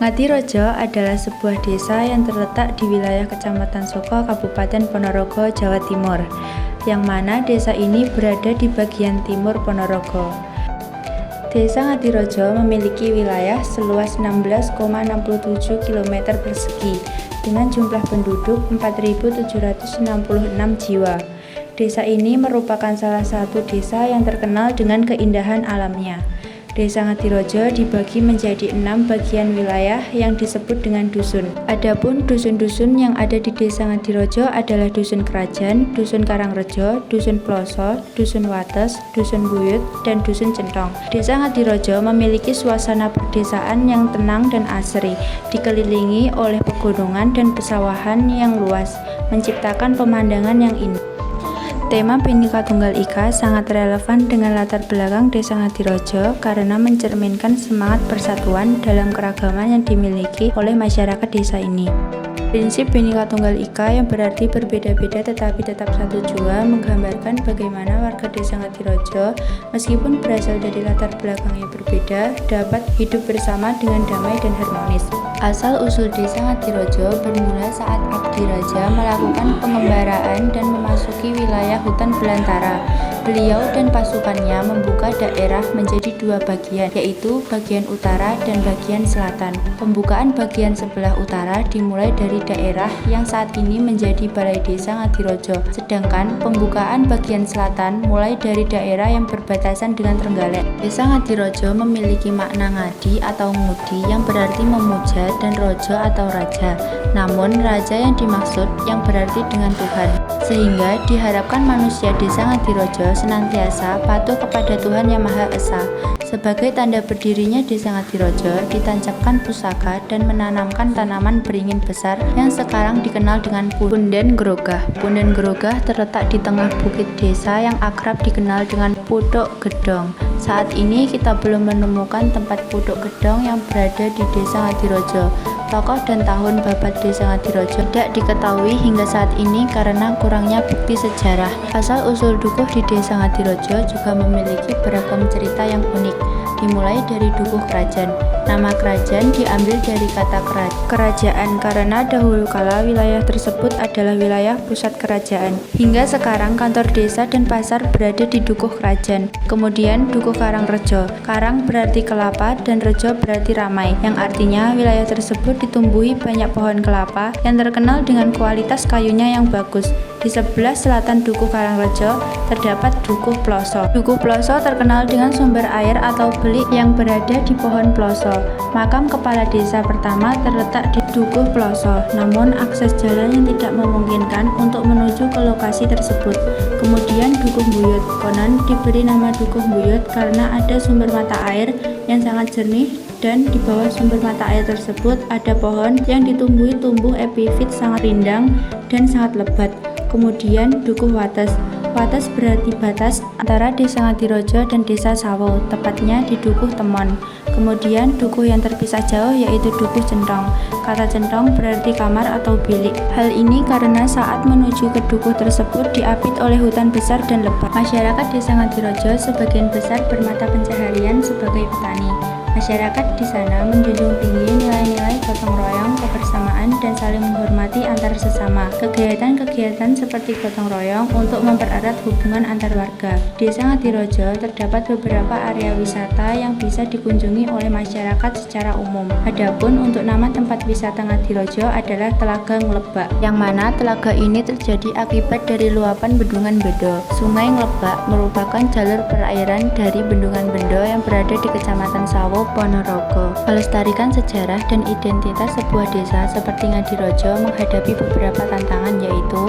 Ngadirojo adalah sebuah desa yang terletak di wilayah Kecamatan Soko, Kabupaten Ponorogo, Jawa Timur, yang mana desa ini berada di bagian timur Ponorogo. Desa Ngadirojo memiliki wilayah seluas 16,67 km persegi dengan jumlah penduduk 4.766 jiwa. Desa ini merupakan salah satu desa yang terkenal dengan keindahan alamnya. Desa Ngadirojo dibagi menjadi 6 bagian wilayah yang disebut dengan dusun. Adapun dusun-dusun yang ada di Desa Ngadirojo adalah Dusun Kerajaan, Dusun Karangrejo, Dusun Ploso, Dusun Wates, Dusun Buyut, dan Dusun Centong. Desa Ngadirojo memiliki suasana perdesaan yang tenang dan asri, dikelilingi oleh pegunungan dan pesawahan yang luas, menciptakan pemandangan yang indah. Tema Bhinneka Tunggal Ika sangat relevan dengan latar belakang Desa Ngadirojo karena mencerminkan semangat persatuan dalam keragaman yang dimiliki oleh masyarakat desa ini. Prinsip Bhinneka Tunggal Ika yang berarti berbeda-beda tetapi tetap satu jua menggambarkan bagaimana warga Desa Ngadirojo meskipun berasal dari latar belakang yang berbeda dapat hidup bersama dengan damai dan harmonis. Asal-usul Desa Ngadirojo bermula saat Abdi Raja melakukan pengembaraan dan memasuki wilayah hutan belantara. Beliau dan pasukannya membuka daerah menjadi 2 bagian, yaitu bagian utara dan bagian selatan. Pembukaan bagian sebelah utara dimulai dari daerah yang saat ini menjadi Balai Desa Ngadirojo, sedangkan pembukaan bagian selatan mulai dari daerah yang berbatasan dengan Trenggalek. Desa Ngadirojo memiliki makna ngadi atau ngudi yang berarti memuja dan rojo atau raja. Namun raja yang dimaksud yang berarti dengan Tuhan, sehingga diharapkan manusia Desa Ngadirojo senantiasa patuh kepada Tuhan Yang Maha Esa. Sebagai tanda berdirinya Desa Ngadirojo, ditancapkan pusaka dan menanamkan tanaman beringin besar yang sekarang dikenal dengan Punden Grogah. Punden Grogah terletak di tengah bukit desa yang akrab dikenal dengan Puthuk Gedhong. Saat ini kita belum menemukan tempat Puthuk Gedhong yang berada di Desa Ngadirojo. Tokoh dan tahun babat Desa Ngadirojo tidak diketahui hingga saat ini karena kurangnya bukti sejarah. Asal-usul dukuh di Desa Ngadirojo juga memiliki beragam cerita yang unik, dimulai dari dukuh kerajaan. Nama kerajaan diambil dari kata kerajaan karena dahulu kala wilayah tersebut adalah wilayah pusat kerajaan. Hingga sekarang kantor desa dan pasar berada di dukuh kerajaan. Kemudian dukuh Karangrejo. Karang berarti kelapa dan rejo berarti ramai, yang artinya wilayah tersebut ditumbuhi banyak pohon kelapa yang terkenal dengan kualitas kayunya yang bagus. Di sebelah selatan Dukuh Karangrejo terdapat Dukuh Ploso. Dukuh Ploso terkenal dengan sumber air atau belik yang berada di pohon ploso. Makam kepala desa pertama terletak di Dukuh Ploso, namun akses jalan yang tidak memungkinkan untuk menuju ke lokasi tersebut. Kemudian Dukuh Buyut. Konon diberi nama Dukuh Buyut karena ada sumber mata air yang sangat jernih dan di bawah sumber mata air tersebut ada pohon yang ditumbuhi tumbuh epifit sangat rindang dan sangat lebat. Kemudian Dukuh Wates. Wates berarti batas antara Desa Ngadirojo dan Desa Sawo, tepatnya di Dukuh Temon. Kemudian dukuh yang terpisah jauh yaitu Dukuh Centong. Kata centong berarti kamar atau bilik. Hal ini karena saat menuju ke dukuh tersebut diapit oleh hutan besar dan lebat. Masyarakat Desa Ngadirojo sebagian besar bermata pencaharian sebagai petani. Masyarakat di sana menjunjung tinggi nilai-nilai gotong royong, kebersamaan, dan saling menghormati antar sesama. Kegiatan-kegiatan seperti gotong royong untuk mempererat hubungan antar warga. Desa Ngadirojo terdapat beberapa area wisata yang bisa dikunjungi oleh masyarakat secara umum. Adapun untuk nama tempat wisata Ngadirojo adalah Telaga Nglebak, yang mana telaga ini terjadi akibat dari luapan Bendungan Bedo. Sungai Nglebak merupakan jalur perairan dari Bendungan Bendo yang berada di Kecamatan Sawo, Ponorogo. Melestarikan sejarah dan identitas sebuah desa seperti Ngadirojo menghadapi beberapa tantangan, yaitu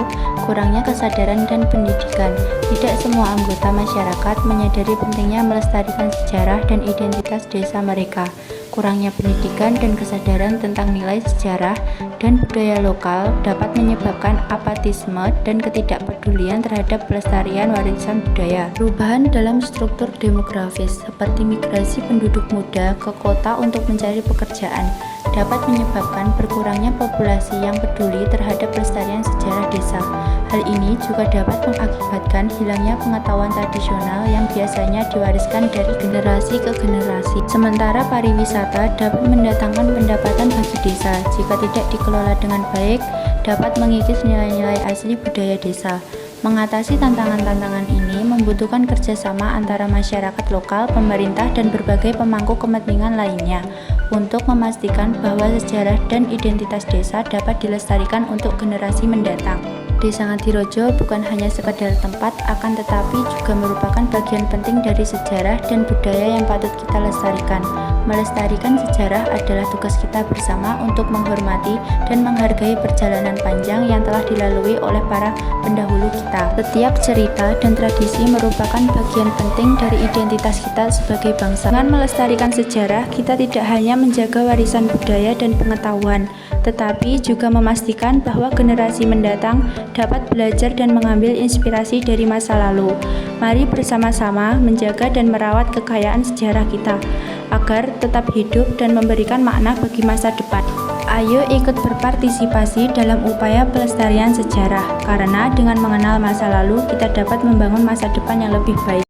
kurangnya kesadaran dan pendidikan. Tidak semua anggota masyarakat menyadari pentingnya melestarikan sejarah dan identitas desa mereka. Kurangnya pendidikan dan kesadaran tentang nilai sejarah dan budaya lokal dapat menyebabkan apatisme dan ketidakpedulian terhadap pelestarian warisan budaya. Perubahan dalam struktur demografis seperti migrasi penduduk muda ke kota untuk mencari pekerjaan dapat menyebabkan berkurangnya populasi yang peduli terhadap pelestarian sejarah desa. Hal ini juga dapat mengakibatkan hilangnya pengetahuan tradisional yang biasanya diwariskan dari generasi ke generasi. Sementara pariwisata dapat mendatangkan pendapatan bagi desa. Jika tidak dikelola dengan baik, dapat mengikis nilai-nilai asli budaya desa. Mengatasi tantangan-tantangan ini membutuhkan kerjasama antara masyarakat lokal, pemerintah, dan berbagai pemangku kepentingan lainnya untuk memastikan bahwa sejarah dan identitas desa dapat dilestarikan untuk generasi mendatang. Desa Ngadirojo bukan hanya sekedar tempat, akan tetapi juga merupakan bagian penting dari sejarah dan budaya yang patut kita lestarikan. Melestarikan sejarah adalah tugas kita bersama untuk menghormati dan menghargai perjalanan panjang yang telah dilalui oleh para pendahulu kita. Setiap cerita dan tradisi merupakan bagian penting dari identitas kita sebagai bangsa. Dengan melestarikan sejarah, kita tidak hanya menjaga warisan budaya dan pengetahuan, tetapi juga memastikan bahwa generasi mendatang dapat belajar dan mengambil inspirasi dari masa lalu. Mari bersama-sama menjaga dan merawat kekayaan sejarah kita, agar tetap hidup dan memberikan makna bagi masa depan. Ayo ikut berpartisipasi dalam upaya pelestarian sejarah, karena dengan mengenal masa lalu, kita dapat membangun masa depan yang lebih baik.